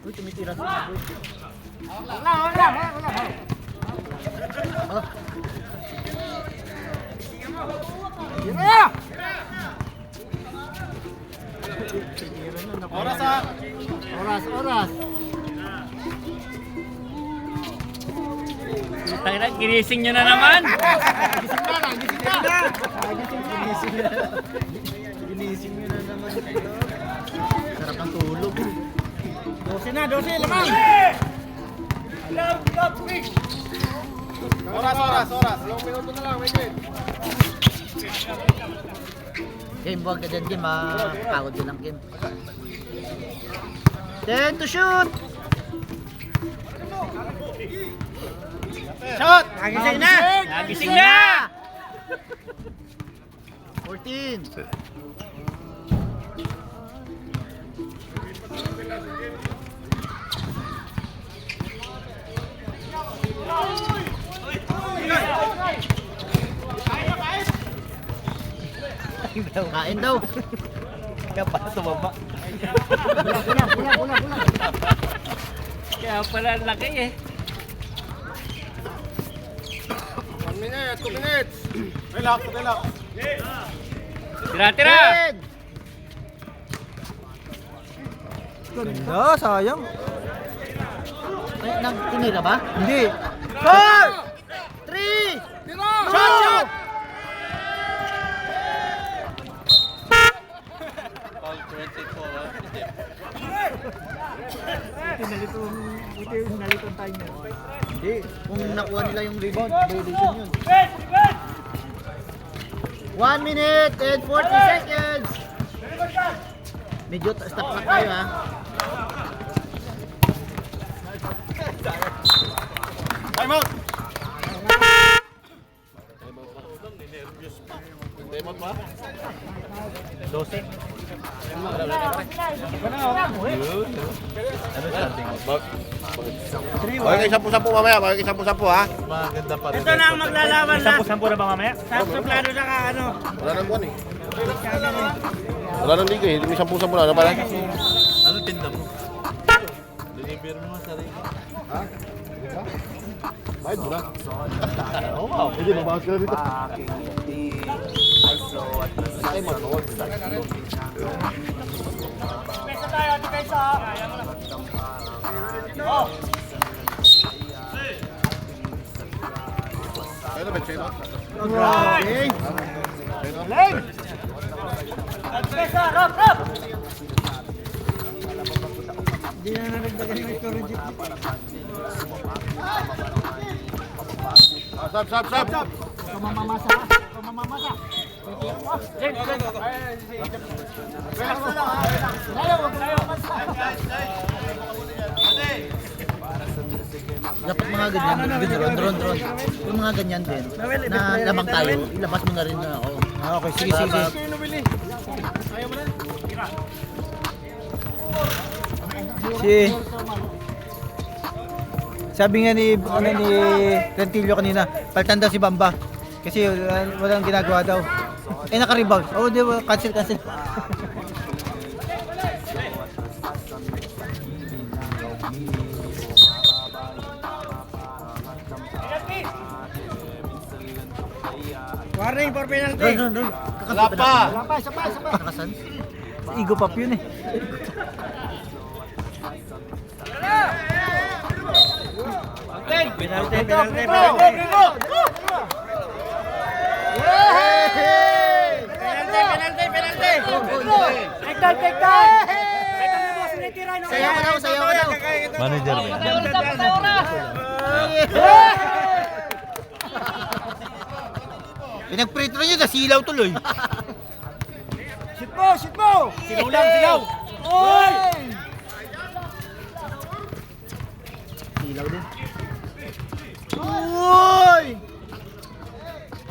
[SPEAKER 6] Uy, tumitira si Boy. Oras.
[SPEAKER 7] Tayo na, ginising nyo na naman.
[SPEAKER 6] Ginising nyo na naman ito. Sarap ng tulog.
[SPEAKER 4] 12 na, 12, lamang!
[SPEAKER 2] Oras. Long minuto na lang, wait.
[SPEAKER 6] Game, huwag ka dyan, Kim. Pagod din lang, Kim. 10 to shoot!
[SPEAKER 4] Shot! Nagising na!
[SPEAKER 7] Nagising na!
[SPEAKER 6] 14. Kain daw.
[SPEAKER 1] Kaya pala tumaba.
[SPEAKER 7] Kaya pala ang laki eh.
[SPEAKER 2] 1 minute, 2 minutes. Relax, relax.
[SPEAKER 7] Tira!
[SPEAKER 6] Red!
[SPEAKER 3] Ganda, sayang.
[SPEAKER 6] Ay, tinira ba?
[SPEAKER 3] Hindi.
[SPEAKER 6] 4! 3! Shot!
[SPEAKER 5] All 24.
[SPEAKER 3] Hindi.
[SPEAKER 6] Kung nakuha nila yung rebound, violation yun. 1 minute and 40 seconds! Medyo stop na tayo ha.
[SPEAKER 2] Time out! Time out ba?
[SPEAKER 1] 12.
[SPEAKER 2] Bakit kayo 10-10 mamaya? Bakit kayo 10-10 ha?
[SPEAKER 5] Maganda pa rin.
[SPEAKER 4] Ito na ang maglalaban na.
[SPEAKER 1] Sampu na ba mamaya?
[SPEAKER 4] Sa suplado sa ano.
[SPEAKER 2] Wala nang buwan eh. Wala nang liga eh. Hindi may 10-10 na. Ano pala?
[SPEAKER 5] Ano tinda mo? Deliver mo nga sarili.
[SPEAKER 2] Bayad mo na. Oo. Hindi, mabawas ka na dito. Time out. Ayun na, bet, sa'yo.
[SPEAKER 6] Okay.
[SPEAKER 4] Hindi na naragdagan yung storage.
[SPEAKER 2] Sab.
[SPEAKER 6] Dapat mga ganyan, drone. Yung mga ganyan din, na lamang tayo, ilabas mo na rin na ako.
[SPEAKER 3] Okay, sige. Sabi nga ni Rentillo kanina, palitan daw si Bamba. Kasi walang ginagawa daw. Eh naka-rebound. Oh, di ba? Cancel.
[SPEAKER 4] Warning for penalty.
[SPEAKER 6] Drone.
[SPEAKER 2] Wala pa.
[SPEAKER 6] Nakasan?
[SPEAKER 3] Igo pop yun eh.
[SPEAKER 4] Penalty.
[SPEAKER 6] Sayaw ka daw.
[SPEAKER 5] Manager ba?
[SPEAKER 3] Pinag-prito nyo, nasilaw tuloy.
[SPEAKER 4] Shoot mo!
[SPEAKER 1] Silaw!
[SPEAKER 6] Ilaw din.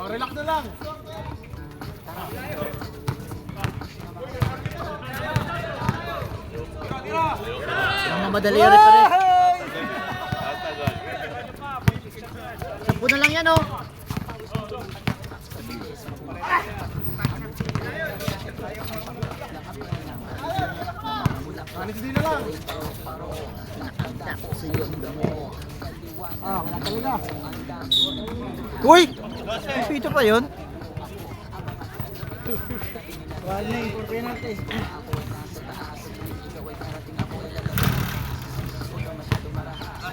[SPEAKER 2] Relax na lang.
[SPEAKER 6] Mamadali yung referee. 10 na lang yan oh.
[SPEAKER 3] Uy! Pito pa yun?
[SPEAKER 4] Warning for penalty.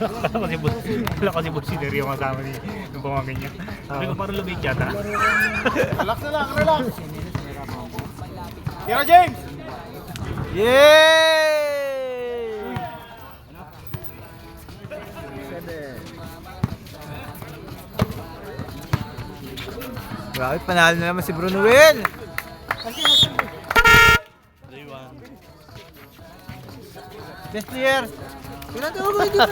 [SPEAKER 1] Wala kasi business yung kasama ni nung pamangkin niya. Sabi ko parang lumig yata.
[SPEAKER 2] Relax na lang, relax. Tira, James!
[SPEAKER 3] Yay! Grabe, panalo na naman si Bruno Will.
[SPEAKER 5] 3-1.
[SPEAKER 3] Best player. Pinatawag ko dito.